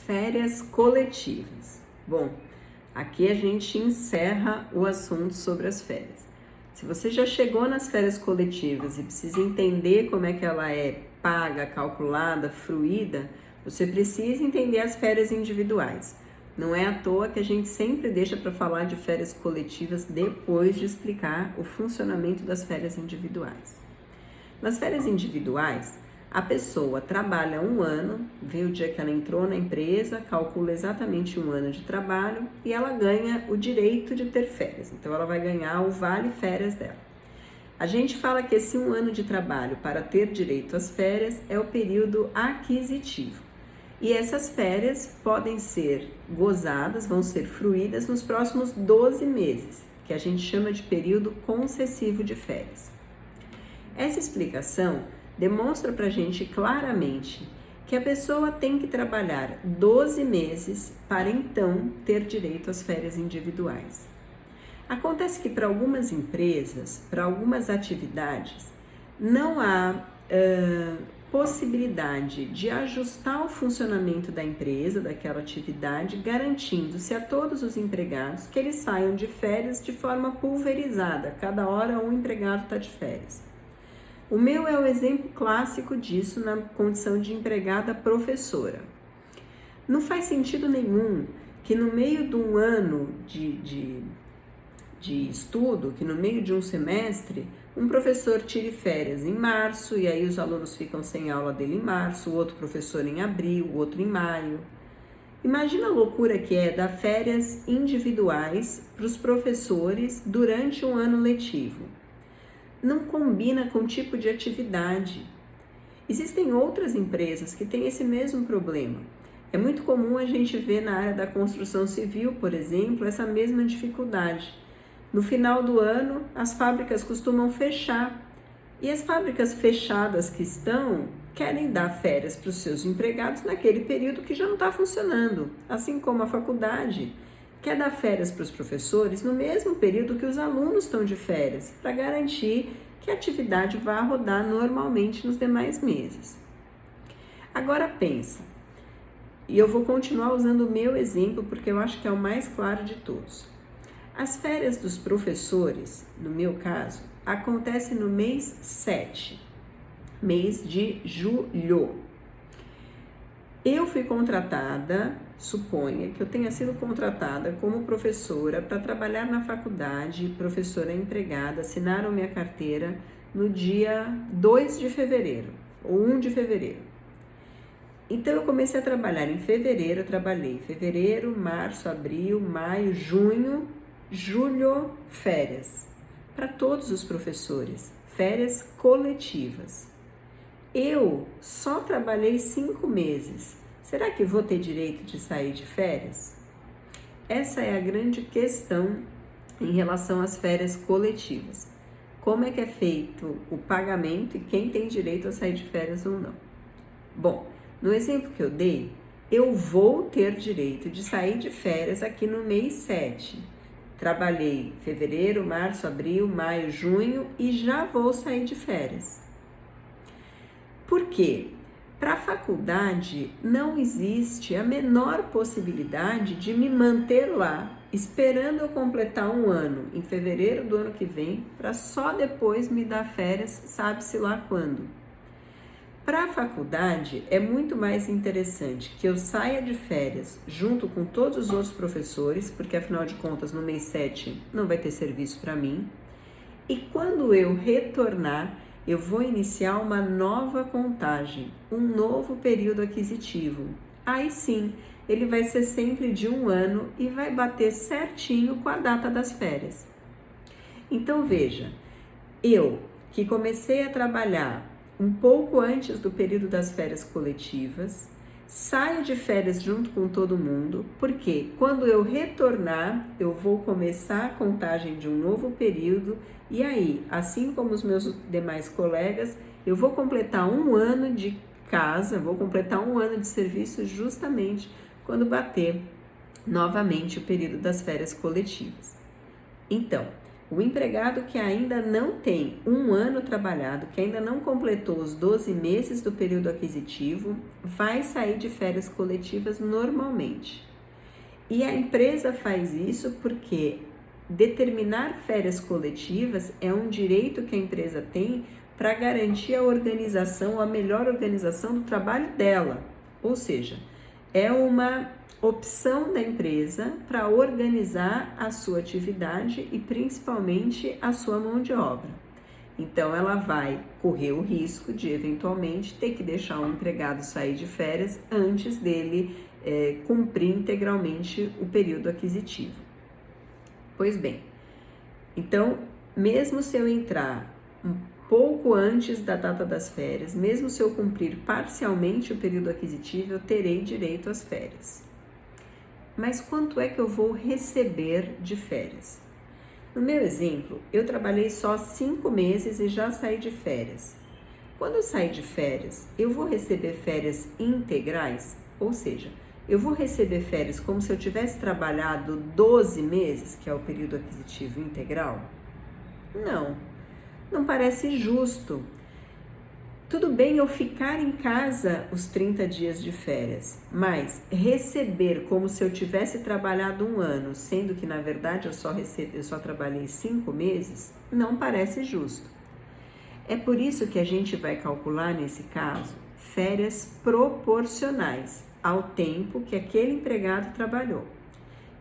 Férias coletivas. Bom, aqui a gente encerra o assunto sobre as férias. Se você já chegou nas férias coletivas e precisa entender como é que ela é paga, calculada, fruída, você precisa entender as férias individuais. Não é à toa que a gente sempre deixa para falar de férias coletivas depois de explicar o funcionamento das férias individuais. Nas férias individuais, a pessoa trabalha um ano, vê o dia que ela entrou na empresa, calcula exatamente um ano de trabalho e ela ganha o direito de ter férias. Então, ela vai ganhar o vale férias dela. A gente fala que esse um ano de trabalho para ter direito às férias é o período aquisitivo. E essas férias podem ser gozadas, vão ser fruídas nos próximos 12 meses, que a gente chama de período concessivo de férias. Essa explicação demonstra para a gente claramente que a pessoa tem que trabalhar 12 meses para então ter direito às férias individuais. Acontece que para algumas empresas, para algumas atividades, não há possibilidade de ajustar o funcionamento da empresa, daquela atividade, garantindo-se a todos os empregados que eles saiam de férias de forma pulverizada. Cada hora um empregado está de férias. O meu é o exemplo clássico disso na condição de empregada professora. Não faz sentido nenhum que no meio de um ano de estudo, que no meio de um semestre, um professor tire férias em março e aí os alunos ficam sem aula dele em março, o outro professor em abril, o outro em maio. Imagina a loucura que é dar férias individuais para os professores durante um ano letivo. Não combina com o tipo de atividade. Existem outras empresas que têm esse mesmo problema. É muito comum a gente ver na área da construção civil, por exemplo, essa mesma dificuldade. No final do ano, as fábricas costumam fechar. E as fábricas fechadas que estão querem dar férias para os seus empregados naquele período que já não está funcionando. Assim como a faculdade quer dar férias para os professores no mesmo período que os alunos estão de férias, para garantir que a atividade vá rodar normalmente nos demais meses. Agora pensa, e eu vou continuar usando o meu exemplo porque eu acho que é o mais claro de todos. As férias dos professores, no meu caso, acontecem no mês 7, mês de julho. Eu fui contratada, suponha que eu tenha sido contratada como professora para trabalhar na faculdade, professora empregada, assinaram minha carteira no dia 2 de fevereiro, ou 1 de fevereiro. Então eu comecei a trabalhar em fevereiro, trabalhei fevereiro, março, abril, maio, junho, julho, férias. Para todos os professores, férias coletivas. Eu só trabalhei 5 meses. Será que vou ter direito de sair de férias? Essa é a grande questão em relação às férias coletivas. Como é que é feito o pagamento e quem tem direito a sair de férias ou não? Bom, no exemplo que eu dei, eu vou ter direito de sair de férias aqui no mês 7. Trabalhei fevereiro, março, abril, maio, junho e já vou sair de férias. Por quê? Para a faculdade não existe a menor possibilidade de me manter lá, esperando eu completar um ano, em fevereiro do ano que vem, para só depois me dar férias, sabe-se lá quando. Para a faculdade é muito mais interessante que eu saia de férias junto com todos os outros professores, porque afinal de contas no mês 7 não vai ter serviço para mim, e quando eu retornar, eu vou iniciar uma nova contagem, um novo período aquisitivo. Aí sim, ele vai ser sempre de um ano e vai bater certinho com a data das férias. Então veja, eu que comecei a trabalhar um pouco antes do período das férias coletivas, saio de férias junto com todo mundo, porque quando eu retornar, eu vou começar a contagem de um novo período e aí, assim como os meus demais colegas, eu vou completar um ano de casa, vou completar um ano de serviço justamente quando bater novamente o período das férias coletivas. Então, O empregado que ainda não tem um ano trabalhado, que ainda não completou os 12 meses do período aquisitivo, vai sair de férias coletivas normalmente. E a empresa faz isso porque determinar férias coletivas é um direito que a empresa tem para garantir a organização, a melhor organização do trabalho dela. Ou seja, é uma opção da empresa para organizar a sua atividade e principalmente a sua mão de obra. Então, ela vai correr o risco de eventualmente ter que deixar o empregado sair de férias antes dele cumprir integralmente o período aquisitivo. Pois bem, então, mesmo se eu entrar um pouco antes da data das férias, mesmo se eu cumprir parcialmente o período aquisitivo, eu terei direito às férias. Mas quanto é que eu vou receber de férias? No meu exemplo, eu trabalhei só 5 meses e já saí de férias. Quando eu sair de férias, eu vou receber férias integrais? Ou seja, eu vou receber férias como se eu tivesse trabalhado 12 meses, que é o período aquisitivo integral? Não parece justo. Tudo bem eu ficar em casa os 30 dias de férias, mas receber como se eu tivesse trabalhado um ano, sendo que na verdade eu só trabalhei 5 meses, não parece justo. É por isso que a gente vai calcular nesse caso férias proporcionais ao tempo que aquele empregado trabalhou.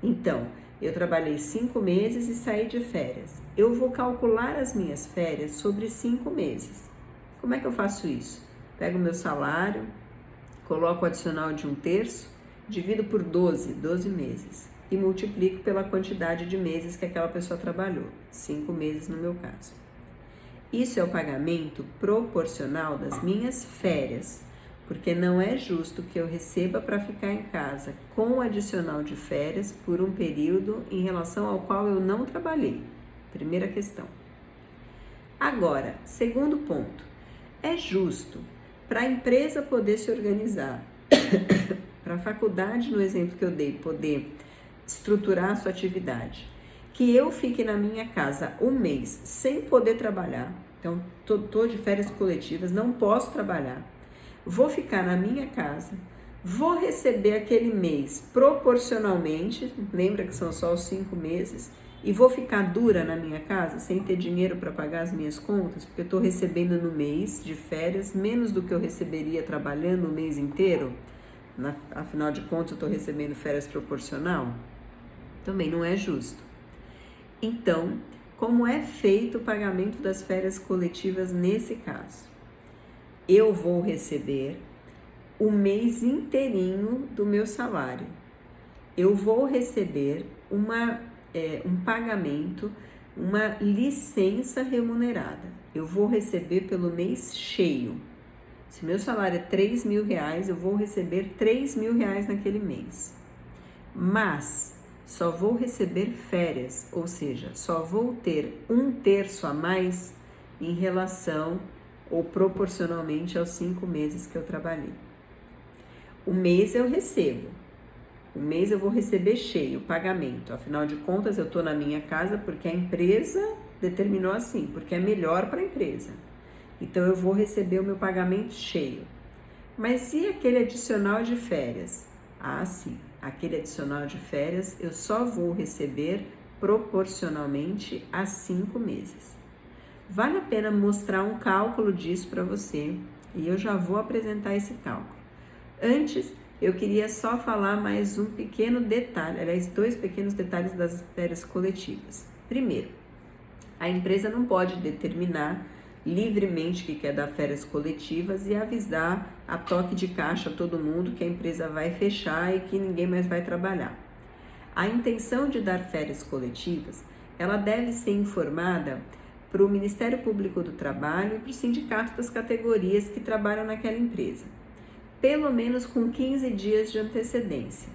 Então, eu trabalhei 5 meses e saí de férias. Eu vou calcular as minhas férias sobre 5 meses. Como é que eu faço isso? Pego o meu salário, coloco o adicional de 1/3, divido por 12 meses e multiplico pela quantidade de meses que aquela pessoa trabalhou, 5 meses no meu caso. Isso é o pagamento proporcional das minhas férias, porque não é justo que eu receba para ficar em casa com o adicional de férias por um período em relação ao qual eu não trabalhei. Primeira questão. Agora, segundo ponto. É justo para a empresa poder se organizar, para a faculdade, no exemplo que eu dei, poder estruturar a sua atividade, que eu fique na minha casa um mês sem poder trabalhar, então estou de férias coletivas, não posso trabalhar, vou ficar na minha casa, vou receber aquele mês proporcionalmente, lembra que são só os 5 meses, e vou ficar dura na minha casa, sem ter dinheiro para pagar as minhas contas, porque eu estou recebendo no mês de férias menos do que eu receberia trabalhando o mês inteiro? Afinal de contas, eu estou recebendo férias proporcional? Também não é justo. Então, como é feito o pagamento das férias coletivas nesse caso? Eu vou receber o mês inteirinho do meu salário. Eu vou receber um pagamento, uma licença remunerada. Eu vou receber pelo mês cheio. Se meu salário é R$3.000, eu vou receber R$3.000 naquele mês. Mas só vou receber férias, ou seja, só vou ter 1/3 a mais em relação ou proporcionalmente aos 5 meses que eu trabalhei. O mês eu recebo. O mês eu vou receber cheio, o pagamento. Afinal de contas, eu estou na minha casa porque a empresa determinou assim, porque é melhor para a empresa. Então, eu vou receber o meu pagamento cheio. Mas e aquele adicional de férias? Ah, sim, aquele adicional de férias eu só vou receber proporcionalmente a 5 meses. Vale a pena mostrar um cálculo disso para você e eu já vou apresentar esse cálculo. Antes, eu queria só falar mais um pequeno detalhe, aliás, 2 pequenos detalhes das férias coletivas. Primeiro, a empresa não pode determinar livremente que quer dar férias coletivas e avisar a toque de caixa a todo mundo que a empresa vai fechar e que ninguém mais vai trabalhar. A intenção de dar férias coletivas, ela deve ser informada para o Ministério Público do Trabalho e para o sindicato das categorias que trabalham naquela empresa, pelo menos com 15 dias de antecedência.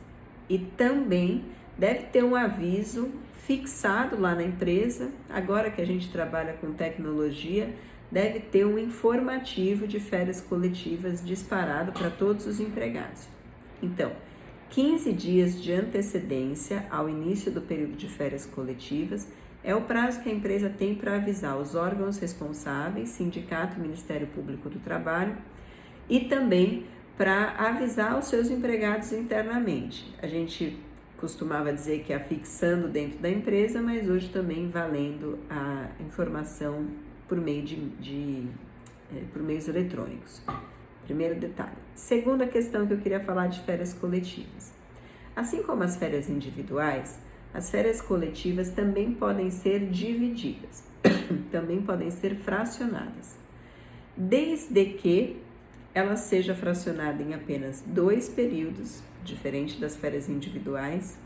E também deve ter um aviso fixado lá na empresa, agora que a gente trabalha com tecnologia, deve ter um informativo de férias coletivas disparado para todos os empregados. Então, 15 dias de antecedência ao início do período de férias coletivas É o prazo que a empresa tem para avisar os órgãos responsáveis, sindicato e Ministério Público do Trabalho, e também para avisar os seus empregados internamente. A gente costumava dizer que é afixando dentro da empresa, mas hoje também valendo a informação por meio por meios eletrônicos. Primeiro detalhe. Segunda questão que eu queria falar de férias coletivas. Assim como as férias individuais, as férias coletivas também podem ser divididas, também podem ser fracionadas, desde que ela seja fracionada em apenas 2 períodos, diferente das férias individuais,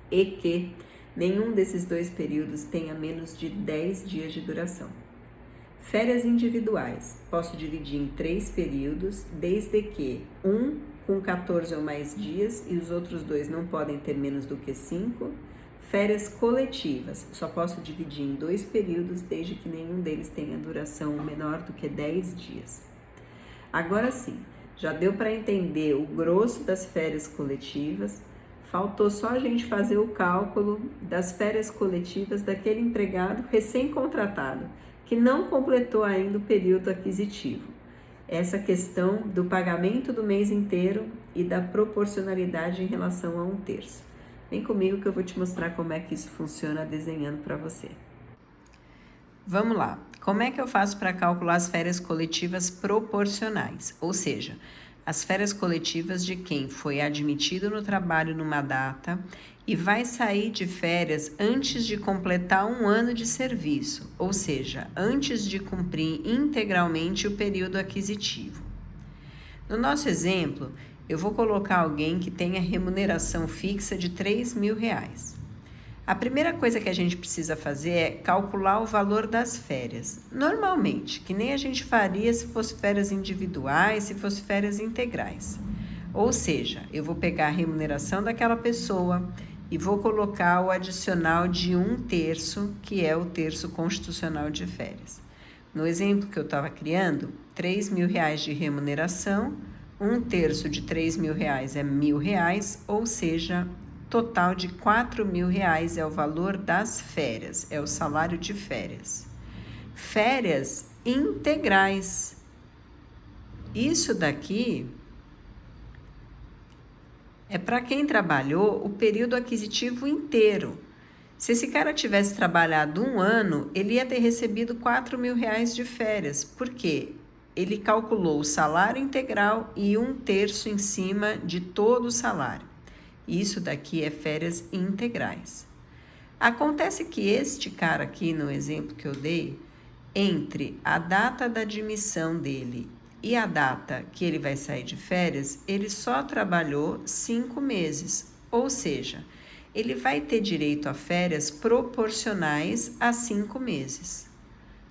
e que nenhum desses 2 períodos tenha menos de 10 dias de duração. Férias individuais, posso dividir em 3 períodos, desde que um com 14 ou mais dias e os outros 2 não podem ter menos do que 5. Férias coletivas, só posso dividir em 2 períodos, desde que nenhum deles tenha duração menor do que 10 dias. Agora sim, já deu para entender o grosso das férias coletivas, faltou só a gente fazer o cálculo das férias coletivas daquele empregado recém-contratado, que não completou ainda o período aquisitivo. Essa questão do pagamento do mês inteiro e da proporcionalidade em relação a 1/3. Vem comigo que eu vou te mostrar como é que isso funciona desenhando para você. Vamos lá. Como é que eu faço para calcular as férias coletivas proporcionais? Ou seja, as férias coletivas de quem foi admitido no trabalho numa data e vai sair de férias antes de completar 1 ano de serviço, ou seja, antes de cumprir integralmente o período aquisitivo. No nosso exemplo, eu vou colocar alguém que tenha remuneração fixa de R$3.000. A primeira coisa que a gente precisa fazer é calcular o valor das férias. Normalmente, que nem a gente faria se fosse férias individuais, se fosse férias integrais. Ou seja, eu vou pegar a remuneração daquela pessoa e vou colocar o adicional de 1/3, que é o terço constitucional de férias. No exemplo que eu estava criando, R$3.000 de remuneração, 1/3 de R$3.000 é R$1.000, ou seja, total de R$4.000 é o valor das férias, é o salário de férias. Férias integrais. Isso daqui é para quem trabalhou o período aquisitivo inteiro. Se esse cara tivesse trabalhado 1 ano, ele ia ter recebido R$4.000 de férias. Por quê? Ele calculou o salário integral e 1/3 em cima de todo o salário. Isso daqui é férias integrais. Acontece que este cara aqui, no exemplo que eu dei, entre a data da admissão dele e a data que ele vai sair de férias, ele só trabalhou 5 meses. Ou seja, ele vai ter direito a férias proporcionais a 5 meses.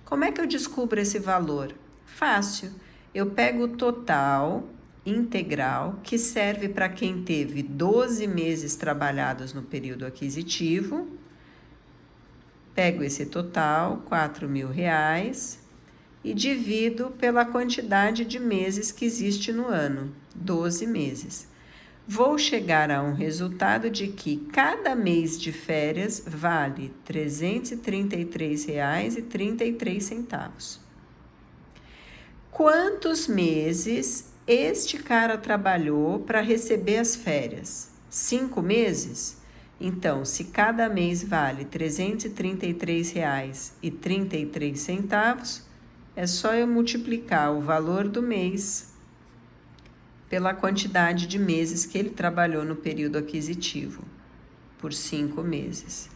Como é que eu descubro esse valor? Fácil. Eu pego o total integral, que serve para quem teve 12 meses trabalhados no período aquisitivo. Pego esse total, R$4.000, e divido pela quantidade de meses que existe no ano, 12 meses. Vou chegar a um resultado de que cada mês de férias vale R$333,33. Quantos meses este cara trabalhou para receber as férias? 5 meses? Então, se cada mês vale R$333,33, é só eu multiplicar o valor do mês pela quantidade de meses que ele trabalhou no período aquisitivo, por 5 meses.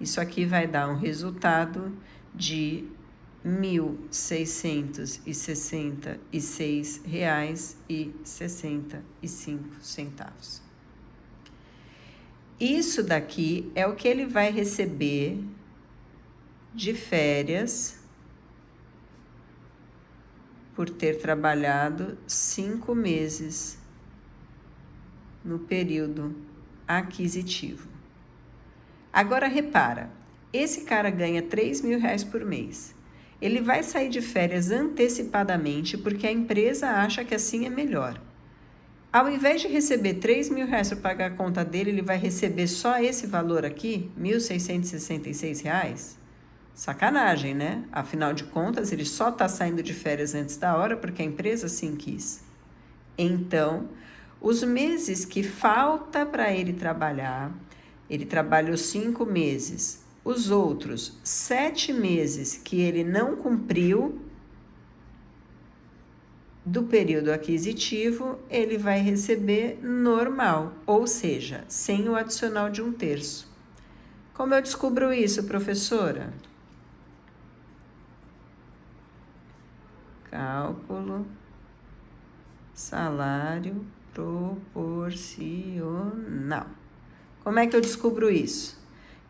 Isso aqui vai dar um resultado de R$1.666,65. Isso daqui é o que ele vai receber de férias por ter trabalhado 5 meses no período aquisitivo. Agora repara, esse cara ganha R$3.000 por mês. Ele vai sair de férias antecipadamente porque a empresa acha que assim é melhor. Ao invés de receber R$3.000 para pagar a conta dele, ele vai receber só esse valor aqui, R$1.666? Sacanagem, né? Afinal de contas, ele só está saindo de férias antes da hora porque a empresa assim quis. Então, os meses que falta para ele trabalhar, ele trabalhou 5 meses. Os outros 7 meses que ele não cumpriu do período aquisitivo, ele vai receber normal, ou seja, sem o adicional de 1/3. Como eu descubro isso, professora? Cálculo salário proporcional. Como é que eu descubro isso?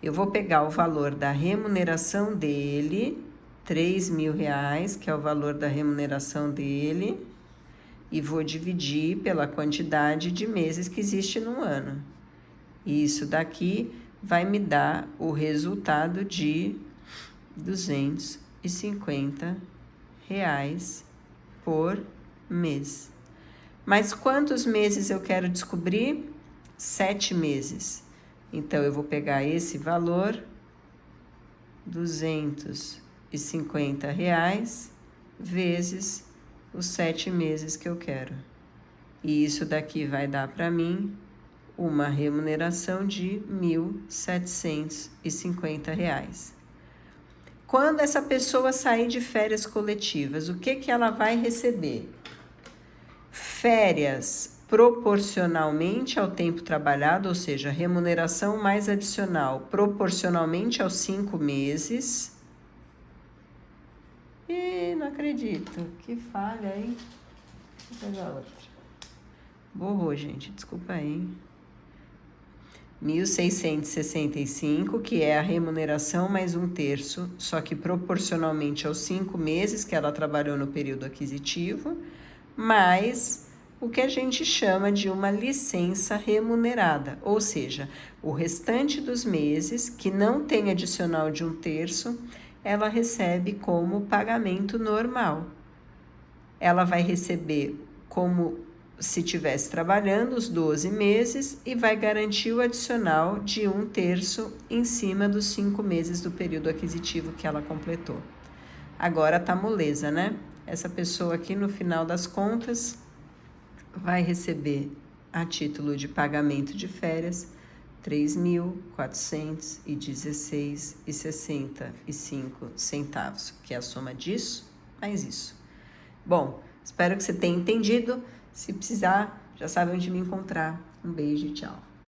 Eu vou pegar o valor da remuneração dele, R$3.000, que é o valor da remuneração dele, e vou dividir pela quantidade de meses que existe no ano. E isso daqui vai me dar o resultado de R$250 por mês. Mas quantos meses eu quero descobrir? 7 meses. Então, eu vou pegar esse valor, R$250, vezes os 7 meses que eu quero. E isso daqui vai dar para mim uma remuneração de R$1.750. Quando essa pessoa sair de férias coletivas, o que ela vai receber? Férias proporcionalmente ao tempo trabalhado, ou seja, remuneração mais adicional proporcionalmente aos 5 meses. E não acredito, que falha, hein? Vou pegar outra. Borrou, gente, desculpa aí, hein? 1.665, que é a remuneração mais 1/3, só que proporcionalmente aos 5 meses que ela trabalhou no período aquisitivo, mais o que a gente chama de uma licença remunerada, ou seja, o restante dos meses que não tem adicional de 1/3, ela recebe como pagamento normal. Ela vai receber como se estivesse trabalhando os 12 meses e vai garantir o adicional de 1/3 em cima dos 5 meses do período aquisitivo que ela completou. Agora tá moleza, né? Essa pessoa aqui, no final das contas, vai receber, a título de pagamento de férias, R$3.416,65, que é a soma disso mais isso. Bom, espero que você tenha entendido. Se precisar, já sabe onde me encontrar. Um beijo e tchau.